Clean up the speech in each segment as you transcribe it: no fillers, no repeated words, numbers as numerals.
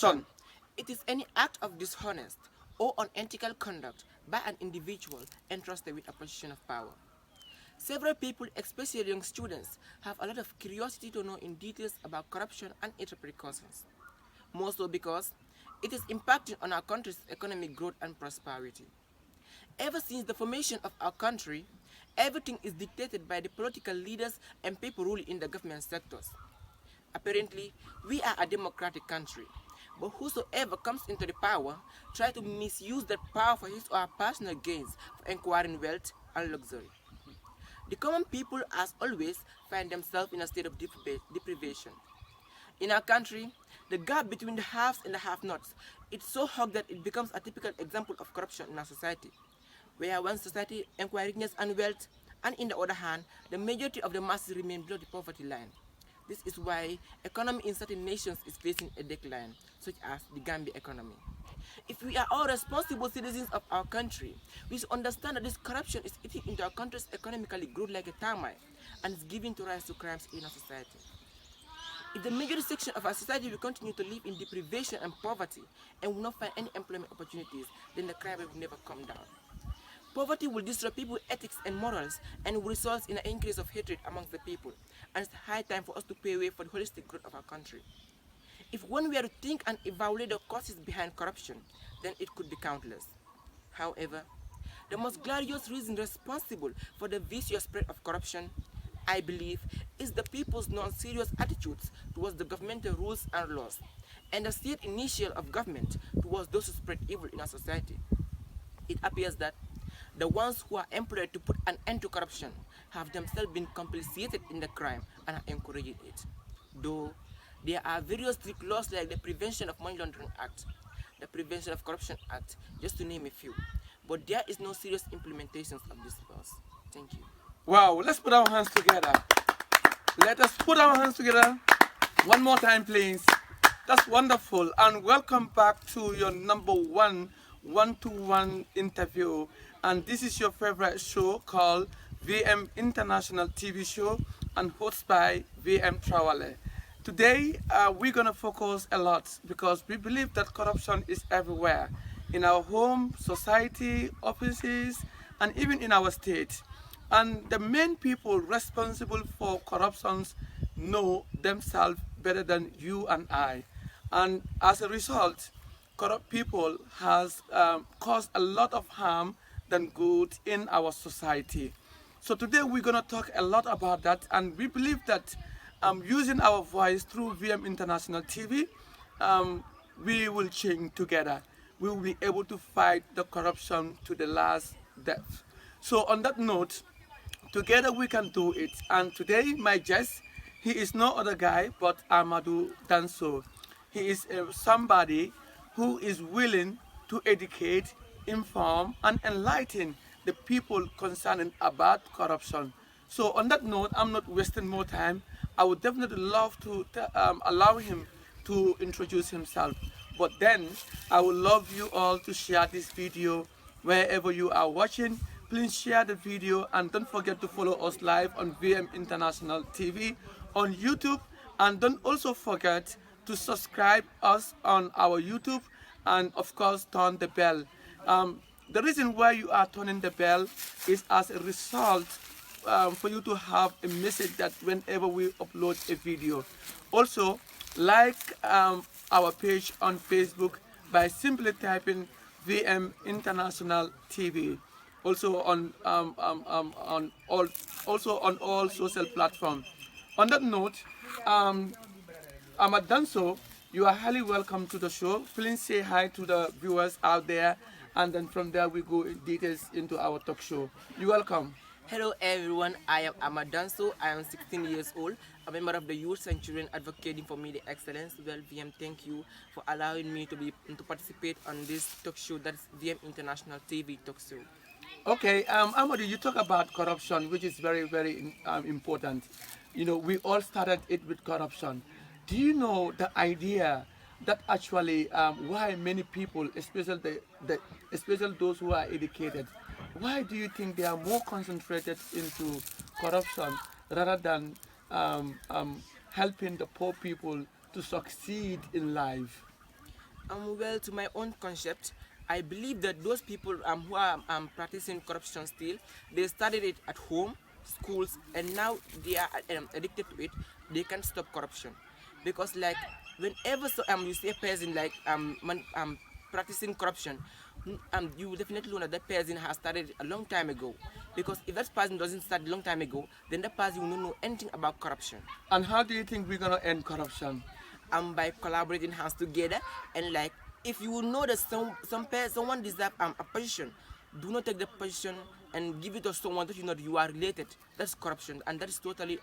Corruption. It is any act of dishonest or unethical conduct by an individual entrusted with a position of power. Several people, especially young students, have a lot of curiosity to know in details about corruption and its repercussions. More so because it is impacting on our country's economic growth and prosperity. Ever since the formation of our country, everything is dictated by the political leaders and people ruling in the government sectors. Apparently, we are a democratic country, but whosoever comes into the power tries to misuse that power for his or her personal gains for acquiring wealth and luxury. The common people, as always, find themselves in a state of deprivation. In our country, the gap between the haves and the have-nots is so hard that it becomes a typical example of corruption in our society, where one society acquires richness and wealth, and in the other hand, the majority of the masses remain below the poverty line. This is why economy in certain nations is facing a decline, such as the Gambia economy. If we are all responsible citizens of our country, we should understand that this corruption is eating into our country's economically growth like a termite and is giving to rise to crimes in our society. If the majority section of our society will continue to live in deprivation and poverty and will not find any employment opportunities, then the crime will never come down. Poverty will destroy people's ethics and morals and will result in an increase of hatred amongst the people. And it's high time for us to pay way for the holistic growth of our country. If one were to think and evaluate the causes behind corruption, then it could be countless. However, the most glorious reason responsible for the vicious spread of corruption, I believe, is the people's non-serious attitudes towards the governmental rules and laws, and the state initial of government towards those who spread evil in our society. It appears that the ones who are employed to put an end to corruption have themselves been complicit in the crime and are encouraging it. Though there are various strict laws like the Prevention of Money Laundering Act, the Prevention of Corruption Act, just to name a few. But there is no serious implementations of these laws. Thank you. Wow, let's put our hands together. Let us put our hands together one more time, please. That's wonderful. And welcome back to your number one-to-one interview. And this is your favorite show called VM International TV Show and hosted by VM Trawale. Today, we're going to focus a lot because we believe that corruption is everywhere in our home, society, offices, and even in our state. And the main people responsible for corruptions know themselves better than you and I. And as a result, corrupt people has caused a lot of harm than good in our society. So today we're going to talk a lot about that, and we believe that using our voice through VM International TV, we will change together. We will be able to fight the corruption to the last death. So on that note, together we can do it. And today my guest, he is no other guy but Amadou Danso. He is somebody who is willing to educate, inform, and enlighten the people concerning about corruption. So on that note, I'm not wasting more time. I would definitely love to allow him to introduce himself. But then I would love you all to share this video wherever you are watching. Please share the video and don't forget to follow us live on VM International TV on YouTube, and don't also forget to subscribe us on our YouTube and of course turn the bell. The reason why you are turning the bell is as a result for you to have a message that whenever we upload a video. Also, like our page on Facebook by simply typing VM International TV. Also on all social platforms. On that note, Ahmad Danso, you are highly welcome to the show. Please say hi to the viewers out there, and then from there we go in details into our talk show. You're welcome. Hello everyone, I am Ahmad Danso. I am 16 years old, a member of the Youth and Children Advocating for Media Excellence. Well, VM, thank you for allowing me to participate on this talk show, that's VM International TV talk show. Okay, Amadu, you talk about corruption, which is very important. You know, we all started it with corruption. Do you know the idea that actually why many people, especially those who are educated, why do you think they are more concentrated into corruption rather than helping the poor people to succeed in life? Well, to my own concept, I believe that those people who are practicing corruption still, they studied it at home, schools, and now they are addicted to it. They can't stop corruption, because like whenever you see a person like practicing corruption, you will definitely know that that person has started a long time ago. Because if that person doesn't start a long time ago, then that person will not know anything about corruption. And how do you think we're gonna end corruption? By collaborating hands together, and like if you know that someone deserve a position, do not take the position and give it to someone that you know you are related. That's corruption, and that is totally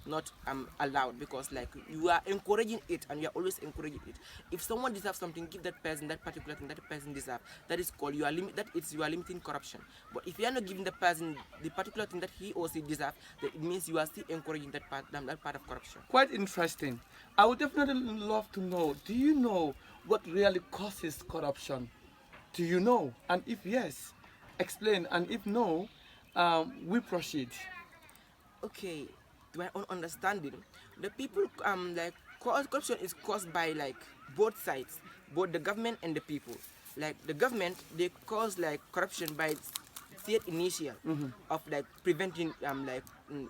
not allowed, because like you are encouraging it, and you are always encouraging it. If someone deserves something, give that person that particular thing that person deserve. That is called you are limiting corruption. But if you are not giving the person the particular thing that he or she deserve, then it means you are still encouraging that part of corruption. Quite interesting. I would definitely love to know, do you know what really causes corruption? Do you know? And if yes, explain. And if no, we proceed. Okay, to my own understanding, the people like corruption is caused by like both sides, both the government and the people. Like the government, they cause like corruption by state initial of like preventing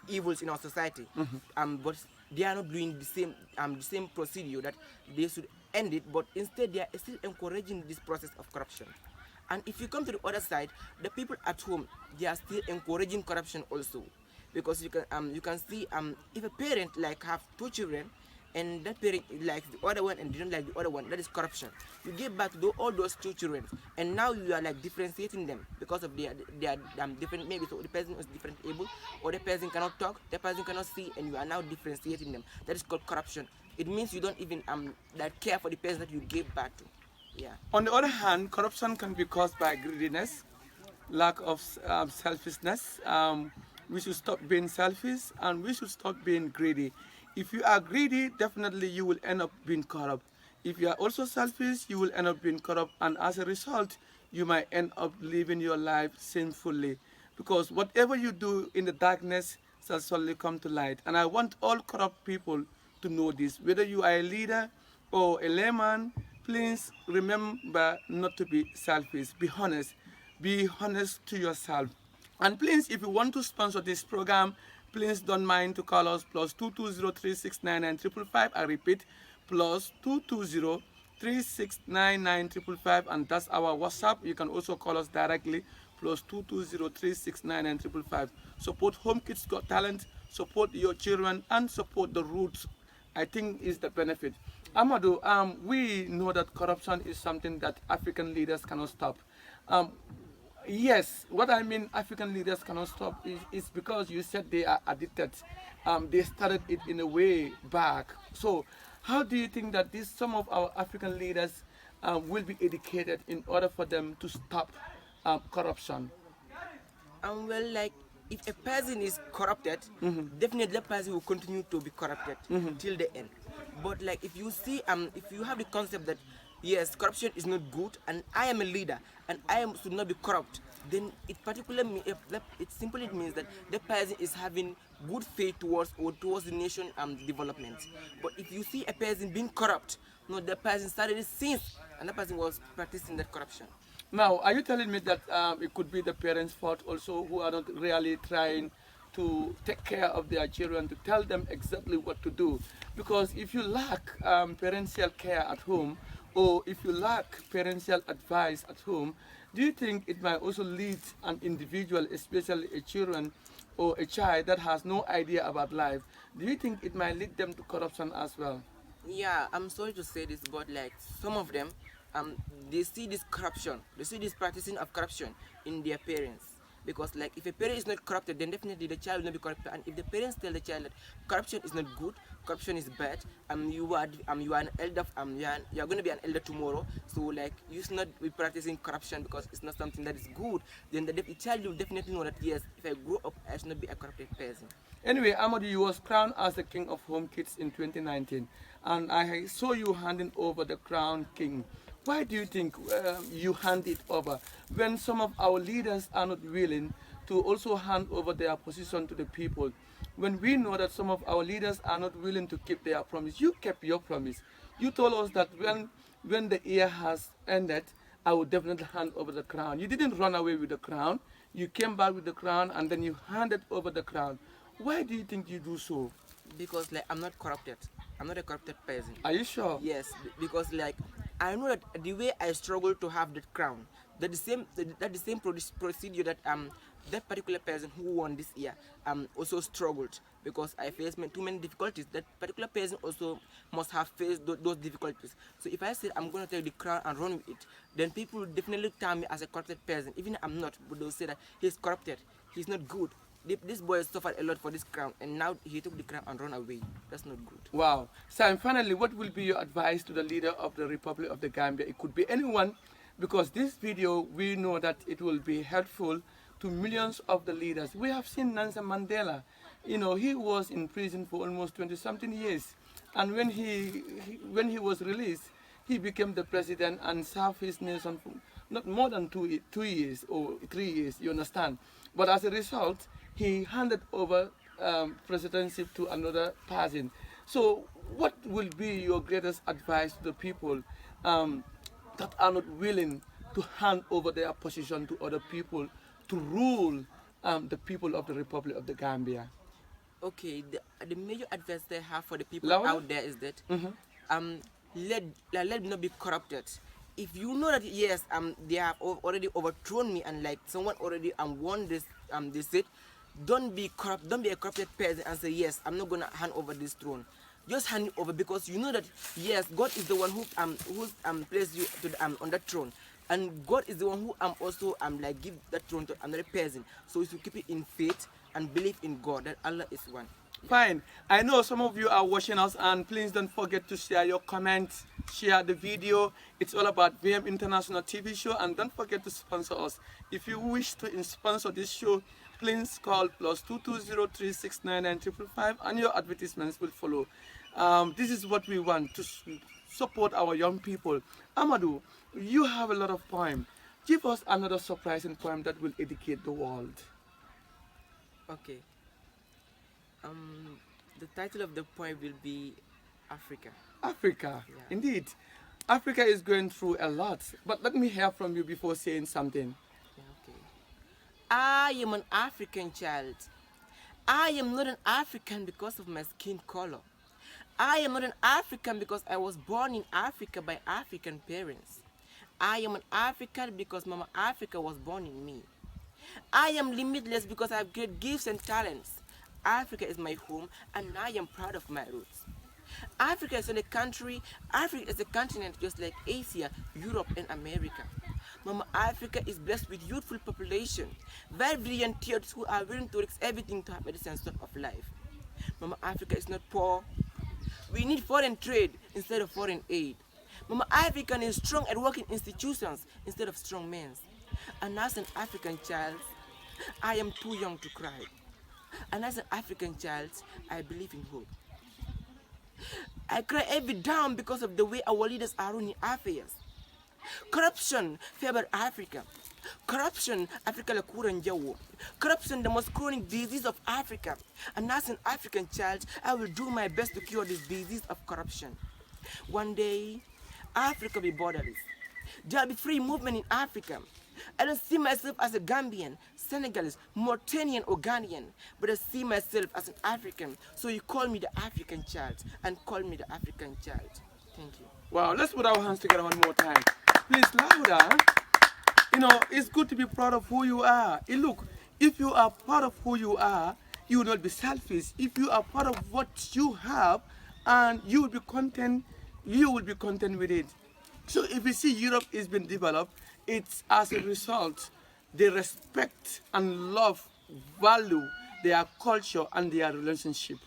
evils in our society. But they are not doing the same procedure that they should end it, but instead they are still encouraging this process of corruption. And if you come to the other side, the people at home, they are still encouraging corruption also, because you can see if a parent like have two children, and that parent likes the other one and didn't like the other one, that is corruption. You give back to all those two children, and now you are like differentiating them because of their different, maybe so the person is different able, or the person cannot talk, the person cannot see, and you are now differentiating them. That is called corruption. It means you don't even that care for the person that you gave back to. Yeah. On the other hand, corruption can be caused by greediness, lack of selfishness. We should stop being selfish and we should stop being greedy. If you are greedy, definitely you will end up being corrupt. If you are also selfish, you will end up being corrupt, and as a result, you might end up living your life sinfully. Because whatever you do in the darkness shall slowly come to light. And I want all corrupt people to know this. Whether you are a leader or a layman, please remember not to be selfish. Be honest. Be honest to yourself. And please, if you want to sponsor this program, please don't mind to call us plus 220-369-9555. I repeat, plus 220-369-9555, and that's our WhatsApp. You can also call us directly, plus 220-369-9555. Support Home Kids Got Talent, support your children, and support the roots. I think is the benefit. Amadou, we know that corruption is something that African leaders cannot stop. Yes, what I mean African leaders cannot stop is because you said they are addicted. They started it in a way back. So how do you think that some of our African leaders will be educated in order for them to stop corruption? Well, like if a person is corrupted, definitely that person will continue to be corrupted till the end. But like if you have the concept that yes, corruption is not good, and I am a leader, and should not be corrupt, then it simply means that the person is having good faith towards the nation development. But if you see a person being corrupt, no, the person started it since, and the person was practicing that corruption. Now, are you telling me that it could be the parents' fault also, who are not really trying to take care of their children, to tell them exactly what to do? Because if you lack parental care at home, or if you lack parental advice at home, do you think it might also lead an individual, especially a children or a child that has no idea about life, do you think it might lead them to corruption as well? Yeah, I'm sorry to say this, but like some of them, they see this corruption, they see this practicing of corruption in their parents. Because like if a parent is not corrupted, then definitely the child will not be corrupted. And if the parents tell the child that corruption is not good, corruption is bad, you are an elder, you are going to be an elder tomorrow. So like you should not be practicing corruption because it's not something that is good. Then the child will definitely know that yes, if I grow up, I should not be a corrupted person. Anyway, Amadou, you was crowned as the King of Home Kids in 2019, and I saw you handing over the crown king. Why do you think you hand it over when some of our leaders are not willing to also hand over their position to the people? When we know that some of our leaders are not willing to keep their promise, you kept your promise. You told us that when the year has ended, I will definitely hand over the crown. You didn't run away with the crown. You came back with the crown and then you handed over the crown. Why do you think you do so? Because like I'm not corrupted. I'm not a corrupted person. Are you sure? Yes, because like I know that the way I struggle to have that crown, that the same procedure that that particular person who won this year also struggled, because I faced too many difficulties. That particular person also must have faced those difficulties. So if I said I'm going to take the crown and run with it, then people will definitely term me as a corrupted person. Even I'm not, but they'll say that he's corrupted, he's not good. This boy suffered a lot for this crown, and now he took the crown and run away. That's not good. Wow. So, and finally, what will be your advice to the leader of the Republic of the Gambia? It could be anyone, because this video, we know that it will be helpful to millions of the leaders. We have seen Nelson Mandela. You know, he was in prison for almost 20-something years. And when when he was released, he became the president and served his nation for not more than 2 years or 3 years, you understand? But as a result, he handed over presidency to another person. So what will be your greatest advice to the people that are not willing to hand over their position to other people to rule the people of the Republic of the Gambia? Okay, the major advice they have for the people Louder? out there is that let me not be corrupted. If you know that yes they have already overthrown me, and like someone already won this seat, don't be corrupt, don't be a corrupted person and say yes, I'm not gonna hand over this throne. Just hand it over, because you know that yes, God is the one who placed you to on that throne, and God is the one who also like give that throne to another person. So if you keep it in faith and believe in God that Allah is one. Fine. I know some of you are watching us, and please don't forget to share your comments, share the video. It's all about VM International TV show, and don't forget to sponsor us. If you wish to sponsor this show, please call +220369955, and your advertisements will follow. This is what we want to support our young people. Amadou, you have a lot of poems. Give us another surprising poem that will educate the world. Okay. The title of the poem will be Africa. Africa, Yeah. indeed. Africa is going through a lot, but let me hear from you before saying something. Yeah, okay. I am an African child. I am not an African because of my skin color. I am not an African because I was born in Africa by African parents. I am an African because Mama Africa was born in me. I am limitless because I have great gifts and talents. Africa is my home, and I am proud of my roots. Africa is not a country. Africa is a continent just like Asia, Europe, and America. Mama Africa is blessed with youthful population, very brilliant youths who are willing to risk everything to have a decent sort of life. Mama Africa is not poor. We need foreign trade instead of foreign aid. Mama Africa is strong at working institutions instead of strong men. And as an African child, I am too young to cry. And as an African child, I believe in hope. I cry every day because of the way our leaders are running affairs. Corruption favored Africa. Corruption, Africa la kuranjawo. Corruption, the most chronic disease of Africa. And as an African child, I will do my best to cure this disease of corruption. One day, Africa will be borderless. There will be free movement in Africa. I don't see myself as a Gambian, Senegalese, Mauritanian, or Ghanaian, but I see myself as an African. So you call me the African child, and call me the African child. Thank you. Wow, let's put our hands together one more time. Please, louder. You know, it's good to be proud of who you are. Look, if you are proud of who you are, you will not be selfish. If you are proud of what you have, and you will be content with it. So if you see Europe is being developed, it's as a result they respect and love, value their culture and their relationship.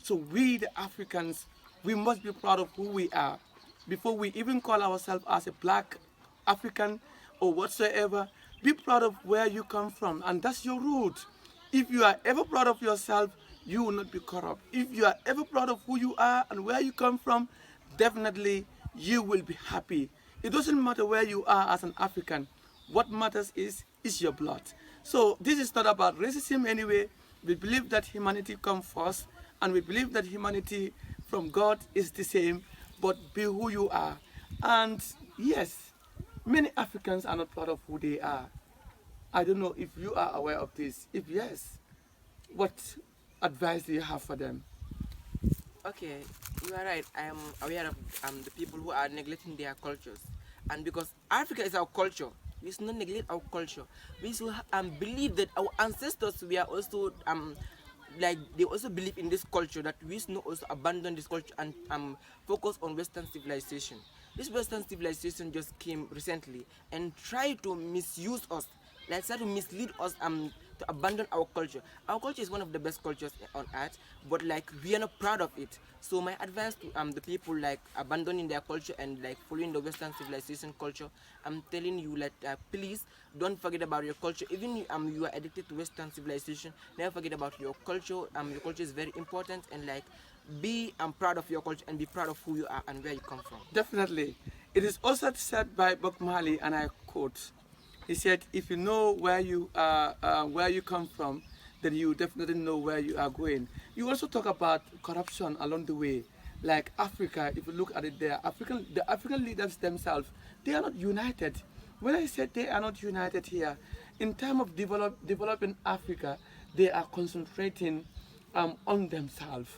So we the Africans, we must be proud of who we are. Before we even call ourselves as a black African or whatsoever, be proud of where you come from, and that's your root. If you are ever proud of yourself, you will not be corrupt. If you are ever proud of who you are and where you come from, definitely you will be happy. It doesn't matter where you are as an African. What matters is your blood. So this is not about racism anyway. We believe that humanity comes first, and we believe that humanity from God is the same, but be who you are. And yes, many Africans are not proud of who they are. I don't know if you are aware of this. If yes, what advice do you have for them? Okay, you are right. I am aware of the people who are neglecting their cultures, and because Africa is our culture, we should not neglect our culture. We should believe that our ancestors were also like they also believe in this culture, that we should not also abandon this culture and focus on Western civilization. This Western civilization just came recently and tried to misuse us, like try to mislead us to abandon our culture. Our culture is one of the best cultures on earth, but like we are not proud of it. So my advice to the people like abandoning their culture and like following the Western civilization culture, I'm telling you like please don't forget about your culture. Even you are addicted to Western civilization, never forget about your culture. Your culture is very important, and like be proud of your culture and be proud of who you are and where you come from. Definitely. It is also said by Bob Marley, and I quote, he said, if you know where you come from, then you definitely know where you are going. You also talk about corruption along the way. Like Africa, if you look at it there, the African leaders themselves, they are not united. When I said they are not united here, in terms of developing Africa, they are concentrating on themselves.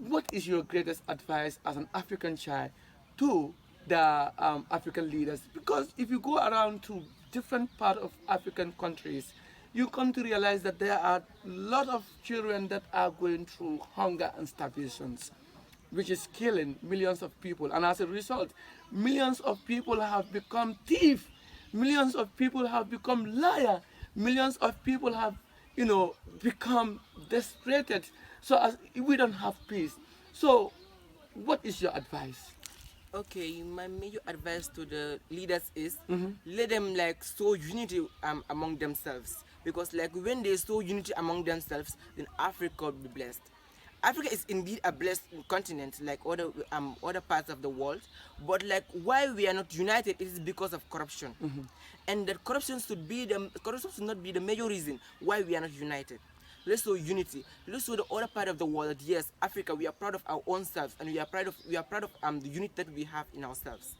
What is your greatest advice as an African child to the African leaders? Because if you go around to different part of African countries, you come to realize that there are a lot of children that are going through hunger and starvations, which is killing millions of people. And as a result, millions of people have become thieves. Millions of people have become liar. Millions of people have, become desperate. So as we don't have peace. So, what is your advice? Okay, my major advice to the leaders is let them like sow unity among themselves, because like when they sow unity among themselves, then Africa will be blessed. Africa is indeed a blessed continent like other parts of the world, but like why we are not united, it is because of corruption, and that corruption should not be the major reason why we are not united. Let's show unity. Let's show the other part of the world that yes, Africa, we are proud of our own selves, and we are proud of the unity that we have in ourselves.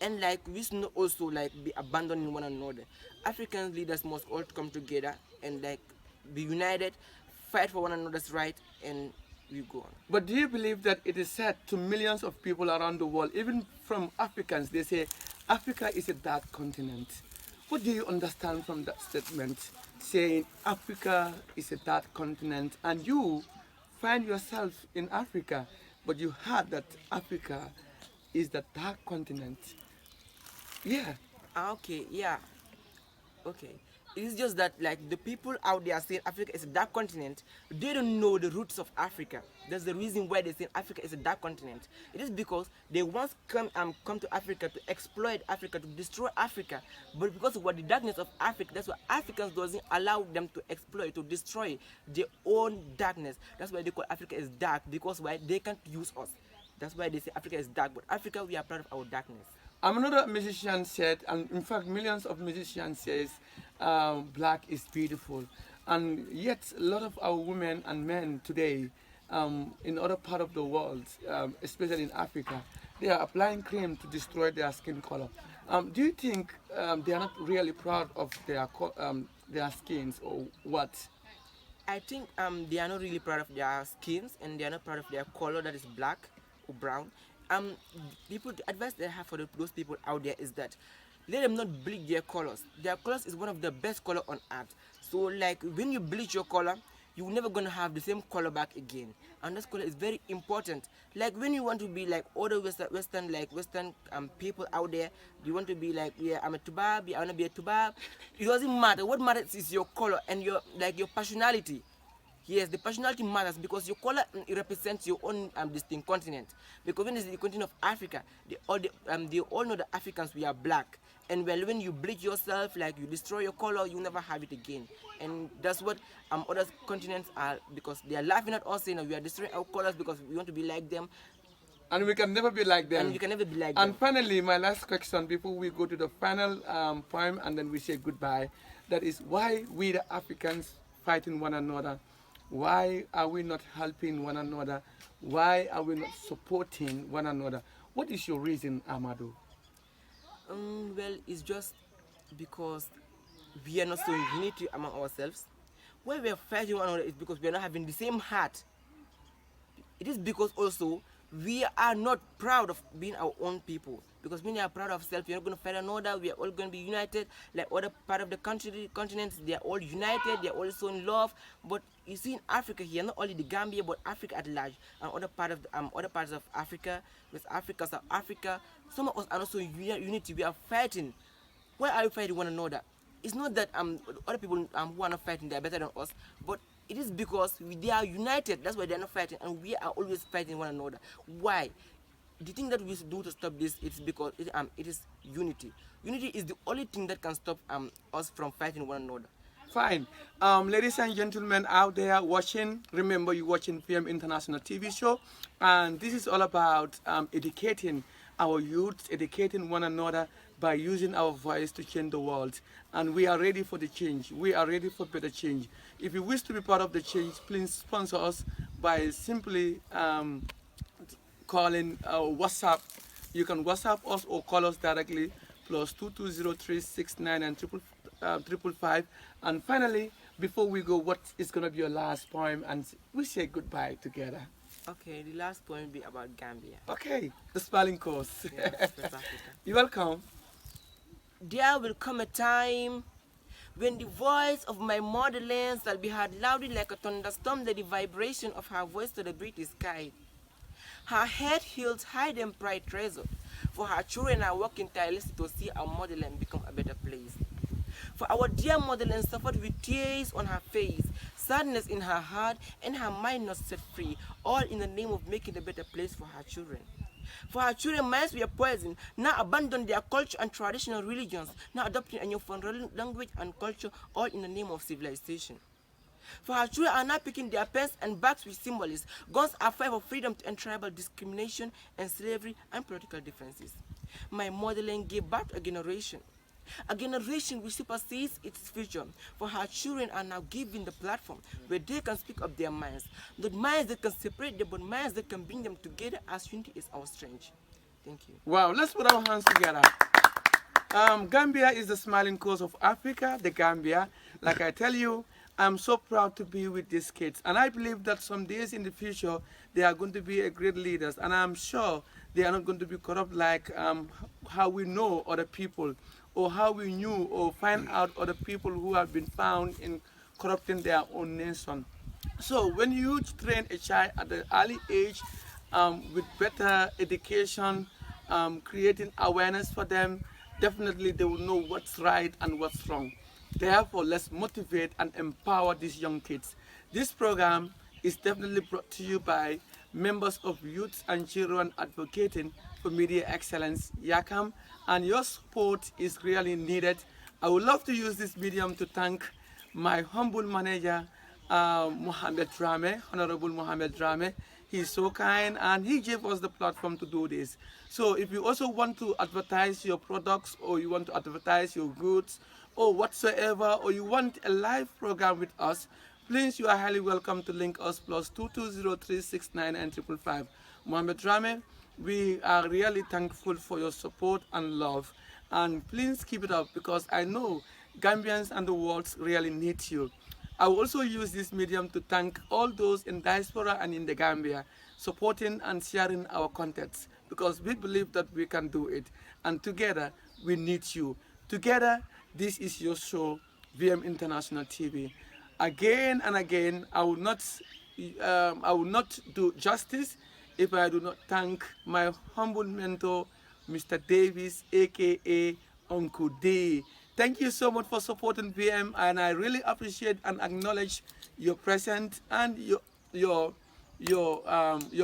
And like we should not also like be abandoning one another. African leaders must all come together and like be united, fight for one another's right, and we go on. But do you believe that it is said to millions of people around the world, even from Africans, they say Africa is a dark continent? What do you understand from that statement, saying Africa is a dark continent, and you find yourself in Africa, but you heard that Africa is the dark continent? Yeah. Okay, yeah. Okay. It's just that like the people out there saying Africa is a dark continent, they don't know the roots of Africa. That's the reason why they say Africa is a dark continent. It is because they once come to Africa to exploit Africa, to destroy Africa. But because of what the darkness of Africa, that's why Africans doesn't allow them to exploit, to destroy their own darkness. That's why they call Africa is dark, because why they can't use us. That's why they say Africa is dark. But Africa, we are proud of our darkness. Another musician said, and in fact, millions of musicians says, black is beautiful, and yet a lot of our women and men today, in other part of the world, especially in Africa, they are applying cream to destroy their skin color. Do you think they are not really proud of their skins, or what? I think they are not really proud of their skins, and they are not proud of their color that is black or brown. Um People, the advice that I have for those people out there is that let them not bleach their colors. Their colors is one of the best color on earth. So like when you bleach your color, you're never gonna have the same color back again. And this color is very important. Like when you want to be like other Western people out there, you want to be like, yeah, I'm a Tubab, yeah, I wanna be a Tubab. It doesn't matter. What matters is your color and your personality. Yes, the personality matters because your color it represents your own distinct continent. Because when it's the continent of Africa, they all know that Africans we are black. And when you bleach yourself, like you destroy your color, you never have it again. And that's what other continents are, because they are laughing at us saying we are destroying our colors because we want to be like them, And we can never be like and them. you can never be like And them. finally, my last question before we go to the final poem and then we say goodbye. That is why we the Africans fighting one another. Why are we not helping one another? Why are we not supporting one another? What is your reason, Amadou? Well, it's just because we are not so unity among ourselves. Why we are fighting one another is because we are not having the same heart. It is because also we are not proud of being our own people. Because when you are proud of self, you're not going to fight another. We are all going to be united. Like other part of the country, continents, they are all united. They are all so in love. But you see, in Africa here, not only the Gambia, but Africa at large, and other parts of Africa, West Africa, South Africa, some of us are not so unity. We are fighting. Why are we fighting one another? It's not that other people who are not fighting they are better than us, but it is because they are united. That's why they are not fighting, and we are always fighting one another. Why? The thing that we do to stop this is because it is unity. Unity is the only thing that can stop us from fighting one another. Fine. Ladies and gentlemen out there watching, remember you're watching VM International TV show, and this is all about educating our youth, educating one another by using our voice to change the world. And we are ready for the change. We are ready for better change. If you wish to be part of the change, please sponsor us by simply calling WhatsApp. You can WhatsApp us or call us directly plus 2203669 and triple five. And finally, before we go, what is going to be your last poem? And we say goodbye together. Okay, the last point will be about Gambia. Okay, the spelling course. Yes, West Africa. You're welcome. There will come a time when the voice of my motherland shall be heard loudly like a thunderstorm, the vibration of her voice to the British sky. Her head held high and pride treasured, for her children are working tirelessly to see our motherland become a better place. For our dear motherland suffered with tears on her face, sadness in her heart, and her mind not set free, all in the name of making a better place for her children. For her children, minds were poisoned, now abandon their culture and traditional religions, now adopting a new foreign language and culture, all in the name of civilization. For her children are now picking their pens and bags with symbolists. Guns are fight for freedom and tribal discrimination and slavery and political differences. My motherland gave birth to a generation which supersedes its future. For her children are now given the platform where they can speak up their minds. Not minds that can separate them, but minds that can bring them together as unity is our strength. Thank you. Wow, let's put our hands together. Gambia is the smiling coast of Africa, the Gambia. Like I tell you, I'm so proud to be with these kids. And I believe that some days in the future, they are going to be a great leaders. And I'm sure they are not going to be corrupt like how we know other people, or how we knew or find out other people who have been found in corrupting their own nation. So when you train a child at the early age with better education, creating awareness for them, definitely they will know what's right and what's wrong. Therefore, let's motivate and empower these young kids. This program is definitely brought to you by members of Youth and Children Advocating for Media Excellence, YACAM, and your support is really needed. I would love to use this medium to thank my humble manager, Mohamed Drame, Honorable Mohamed Drame. He's so kind and he gave us the platform to do this. So if you also want to advertise your products, or you want to advertise your goods or whatsoever, or you want a live program with us, please, you are highly welcome to link us plus 2203669 and 555. Mohamed Drame, we are really thankful for your support and love. And please keep it up, because I know Gambians and the world really need you. I will also use this medium to thank all those in diaspora and in the Gambia supporting and sharing our contents, because we believe that we can do it. And together, we need you. Together, this is your show, VM International TV. Again and again, I will not do justice if I do not thank my humble mentor, Mr. Davis, aka Uncle D. Thank you so much for supporting VM, and I really appreciate and acknowledge your presence and your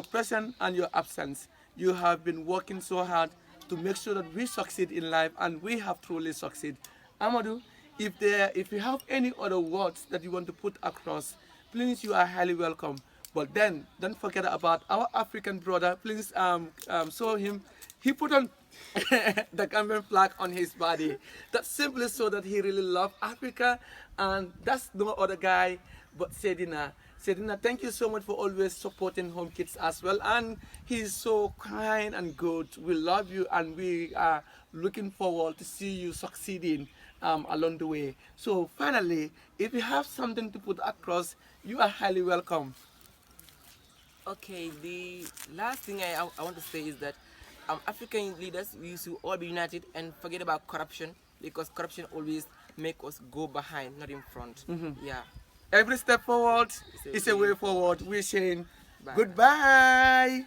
presence and your absence. You have been working so hard to make sure that we succeed in life, and we have truly succeeded. Amadou, if you have any other words that you want to put across, please, you are highly welcome. But then, don't forget about our African brother. Please show him. He put on the Gambian flag on his body. That's simply so that he really loves Africa. And that's no other guy but Sedina. Sedina, thank you so much for always supporting Home Kids as well. And he's so kind and good. We love you, and we are looking forward to see you succeeding along the way. So finally, if you have something to put across, you are highly welcome. Okay, the last thing I want to say is that African leaders, we should all be united and forget about corruption, because corruption always make us go behind, not in front. Yeah. Every step forward It's a is a way way. forward. We're saying Bye. goodbye.